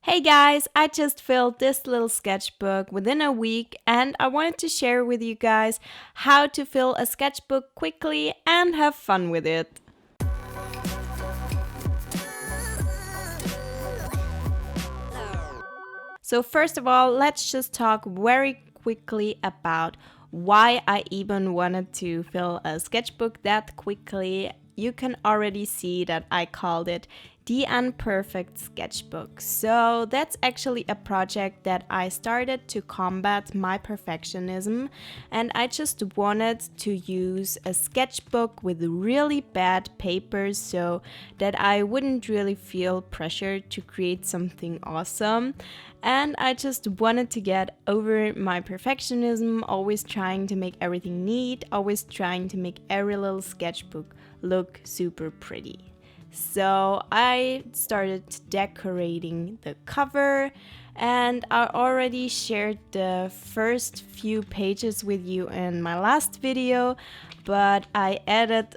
Hey guys, I just filled this little sketchbook within a week and I wanted to share with you guys how to fill a sketchbook quickly and have fun with it. So, first of all, let's just talk very quickly about why I even wanted to fill a sketchbook that quickly. You can already see that I called it the Unperfect Sketchbook. So, that's actually a project that I started to combat my perfectionism, and I just wanted to use a sketchbook with really bad papers so that I wouldn't really feel pressured to create something awesome. And I just wanted to get over my perfectionism, always trying to make everything neat, always trying to make every little sketchbook look super pretty. So I started decorating the cover, and I already shared the first few pages with you in my last video, but I added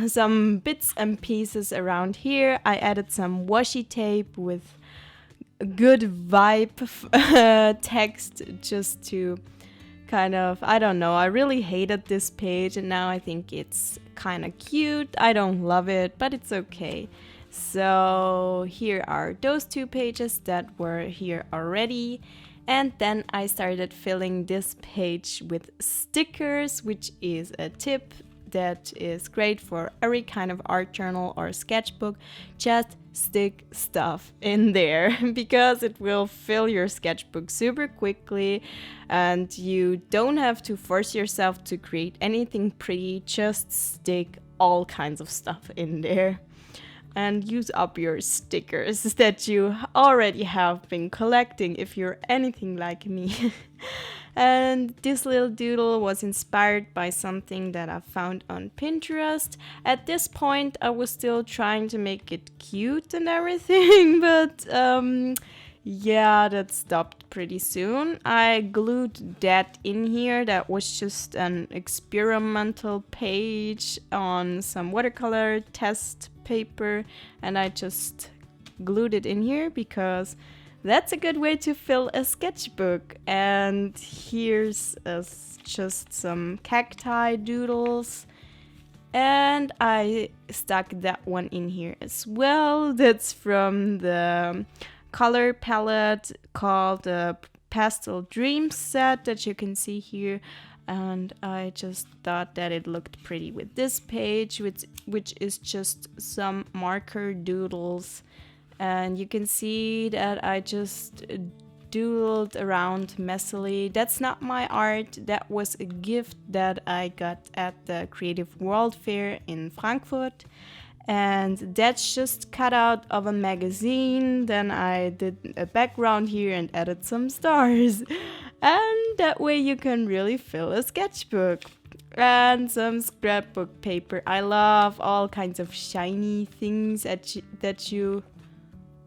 some bits and pieces around here. I added some washi tape with good vibe text just to kind of, I don't know, I really hated this page and now I think it's kind of cute. I don't love it, but it's okay. So here are those two pages that were here already. And then I started filling this page with stickers, which is a tip that is great for every kind of art journal or sketchbook. Just stick stuff in there because it will fill your sketchbook super quickly and you don't have to force yourself to create anything pretty. Just stick all kinds of stuff in there and use up your stickers that you already have been collecting if you're anything like me. And this little doodle was inspired by something that I found on Pinterest. At this point, I was still trying to make it cute and everything, but yeah, that stopped pretty soon. I glued that in here. That was just an experimental page on some watercolor test paper, and I just glued it in here because that's a good way to fill a sketchbook. And here's just some cacti doodles. And I stuck that one in here as well. That's from the color palette called the Pastel Dreams set that you can see here. And I just thought that it looked pretty with this page, which is just some marker doodles. And you can see that I just doodled around messily. That's not my art. That was a gift that I got at the Creative World Fair in Frankfurt. And that's just cut out of a magazine. Then I did a background here and added some stars. And that way you can really fill a sketchbook. And some scrapbook paper. I love all kinds of shiny things that you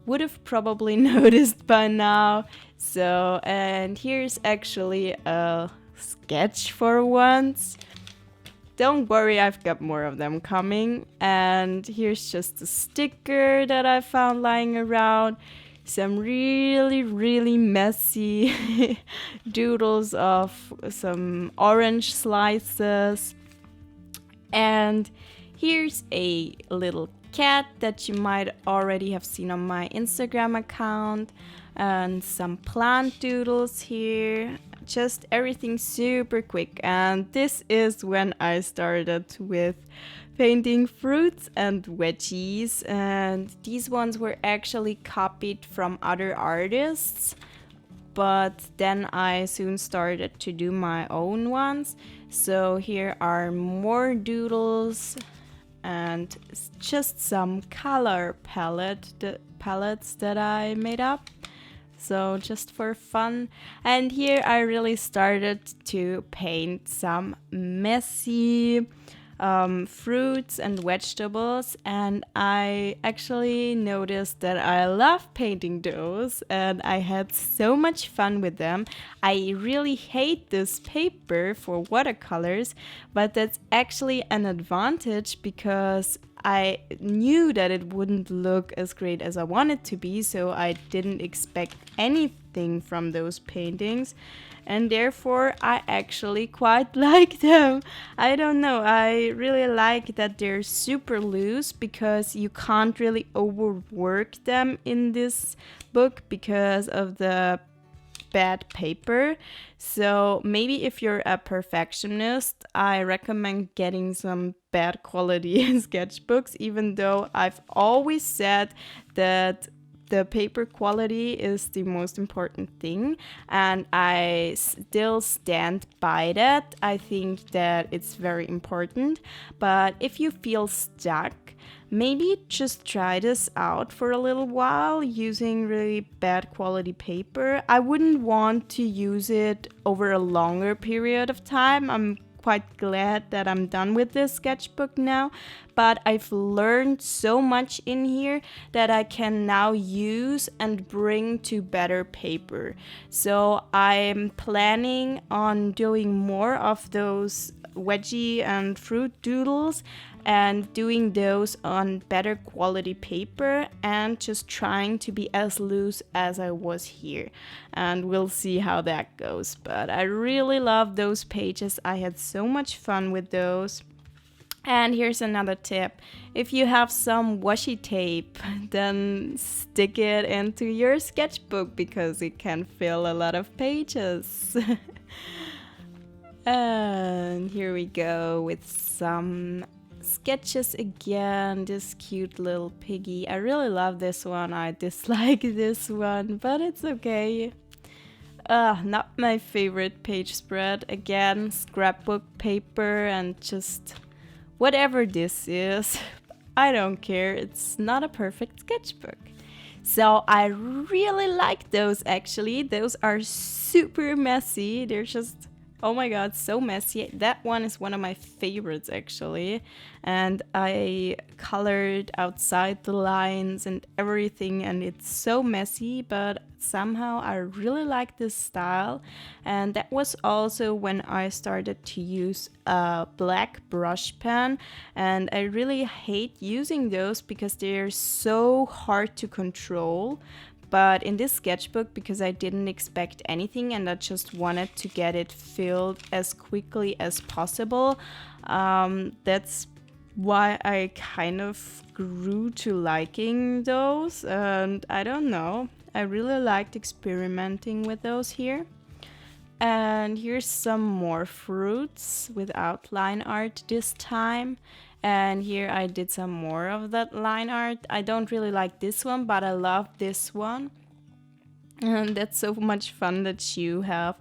would have probably noticed by now. So, and here's actually a sketch for once. Don't worry, I've got more of them coming. And here's just a sticker that I found lying around. Some really, really messy doodles of some orange slices. And here's a little cat that you might already have seen on my Instagram account, and some plant doodles here. Just everything super quick. And this is when I started with painting fruits and veggies, and these ones were actually copied from other artists, but then I soon started to do my own ones. So here are more doodles and just some color palettes that I made up. So just for fun. And here I really started to paint some messy fruits and vegetables, and I actually noticed that I love painting those and I had so much fun with them. I really hate this paper for watercolors, but that's actually an advantage because I knew that it wouldn't look as great as I wanted to be, so I didn't expect anything from those paintings, and therefore I actually quite like them. I don't know, I really like that they're super loose because you can't really overwork them in this book because of the bad paper. So maybe if you're a perfectionist, I recommend getting some bad quality sketchbooks, even though I've always said that the paper quality is the most important thing, and I still stand by that. I think that it's very important. But if you feel stuck, maybe just try this out for a little while using really bad quality paper. I wouldn't want to use it over a longer period of time. I'm quite glad that I'm done with this sketchbook now, but I've learned so much in here that I can now use and bring to better paper. So I'm planning on doing more of those veggie and fruit doodles and doing those on better quality paper and just trying to be as loose as I was here. And we'll see how that goes. But I really love those pages. I had so much fun with those. And here's another tip. If you have some washi tape, then stick it into your sketchbook because it can fill a lot of pages. And here we go with some sketches again. This cute little piggy. I really love this one. I dislike this one, but it's okay. Not my favorite page spread. Again, scrapbook paper and just whatever this is. I don't care. It's not a perfect sketchbook. So I really like those actually. Those are super messy. They're just, oh my god, so messy. That one is one of my favorites actually. And I colored outside the lines and everything, and it's so messy, but somehow I really like this style. And that was also when I started to use a black brush pen, and I really hate using those because they're so hard to control. But in this sketchbook, because I didn't expect anything and I just wanted to get it filled as quickly as possible, that's why I kind of grew to liking those. And I don't know, I really liked experimenting with those here. And here's some more fruits without line art this time. And here I did some more of that line art. I don't really like this one, but I love this one. And that's so much fun that you have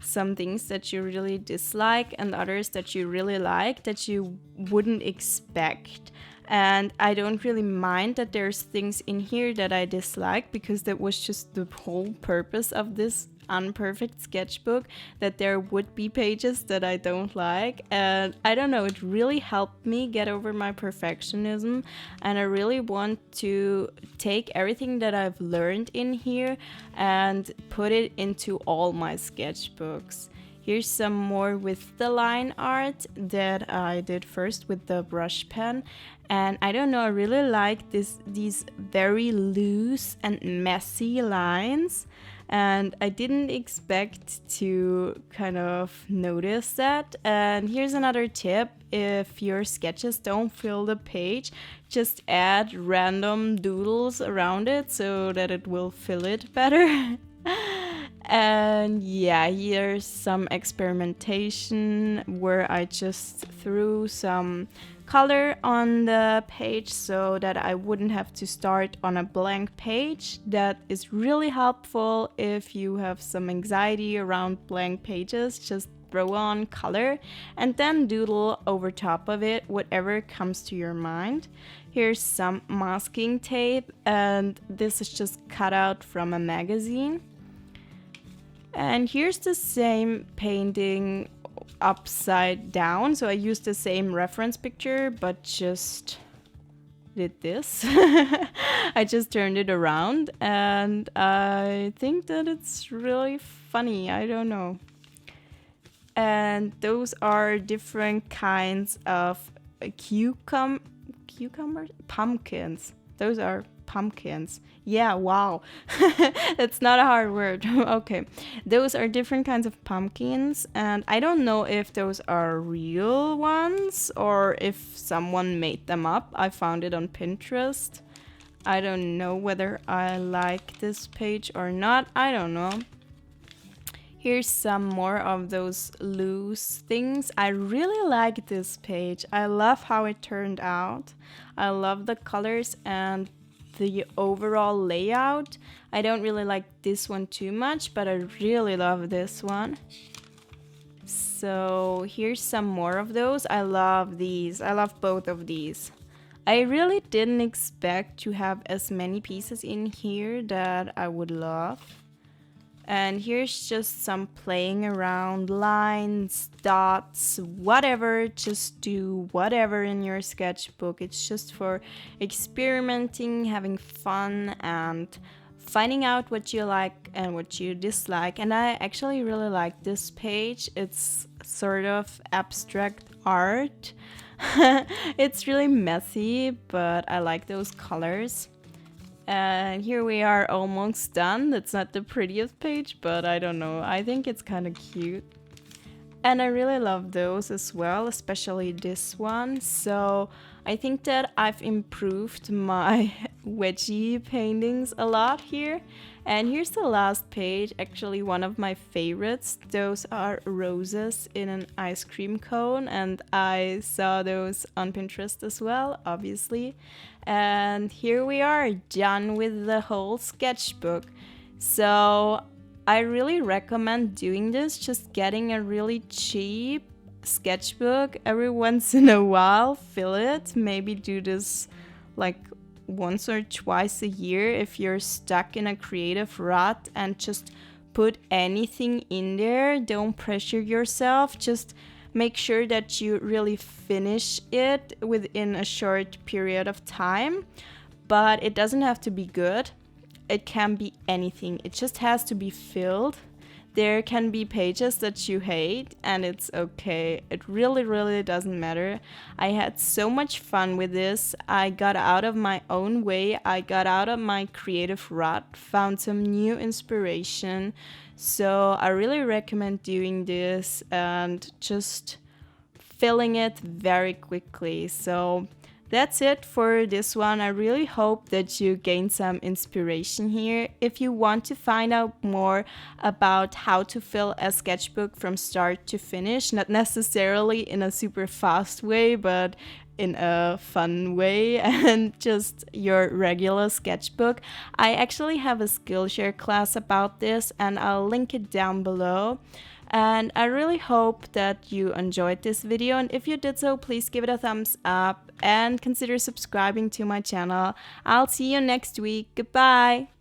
some things that you really dislike and others that you really like that you wouldn't expect. And I don't really mind that there's things in here that I dislike, because that was just the whole purpose of this unperfect sketchbook, that there would be pages that I don't like. And I don't know, it really helped me get over my perfectionism, and I really want to take everything that I've learned in here and put it into all my sketchbooks. Here's some more with the line art that I did first with the brush pen. And I don't know, I really like these very loose and messy lines. And I didn't expect to kind of notice that. And here's another tip. If your sketches don't fill the page, just add random doodles around it so that it will fill it better. And yeah, here's some experimentation where I just threw some color on the page so that I wouldn't have to start on a blank page. That is really helpful if you have some anxiety around blank pages. Just throw on color and then doodle over top of it whatever comes to your mind. Here's some masking tape, and this is just cut out from a magazine. And here's the same painting upside down. So I used the same reference picture, but just did this. I just turned it around, and I think that it's really funny. I don't know. And those are different kinds of cucumbers? Pumpkins. Those are pumpkins. Yeah, wow. It's not a hard word. Okay. Those are different kinds of pumpkins, and I don't know if those are real ones or if someone made them up. I found it on Pinterest. I don't know whether I like this page or not. I don't know. Here's some more of those loose things. I really like this page. I love how it turned out. I love the colors and the overall layout. I don't really like this one too much, but I really love this one. So here's some more of those. I love these. I love both of these. I really didn't expect to have as many pieces in here that I would love. And here's just some playing around, lines, dots, whatever. Just do whatever in your sketchbook. It's just for experimenting, having fun, and finding out what you like and what you dislike. And I actually really like this page. It's sort of abstract art. It's really messy, but I like those colors. And here we are, almost done. That's not the prettiest page, but I don't know. I think it's kind of cute. And I really love those as well, especially this one. So I think that I've improved my veggie paintings a lot here. And here's the last page, actually one of my favorites. Those are roses in an ice cream cone, and I saw those on Pinterest as well, obviously. And here we are, done with the whole sketchbook. So I really recommend doing this, just getting a really cheap sketchbook every once in a while, fill it, maybe do this like once or twice a year if you're stuck in a creative rut, and just put anything in there. Don't pressure yourself, just make sure that you really finish it within a short period of time. But it doesn't have to be good, it can be anything, it just has to be filled. There can be pages that you hate, and it's okay. It really doesn't matter. I had so much fun with this. I got out of my own way. I got out of my creative rut, found some new inspiration. So I really recommend doing this and just filling it very quickly. So that's it for this one. I really hope that you gained some inspiration here. If you want to find out more about how to fill a sketchbook from start to finish, not necessarily in a super fast way, but in a fun way, and just your regular sketchbook, I actually have a Skillshare class about this, and I'll link it down below. And I really hope that you enjoyed this video, and if you did so, please give it a thumbs up and consider subscribing to my channel. I'll see you next week. Goodbye!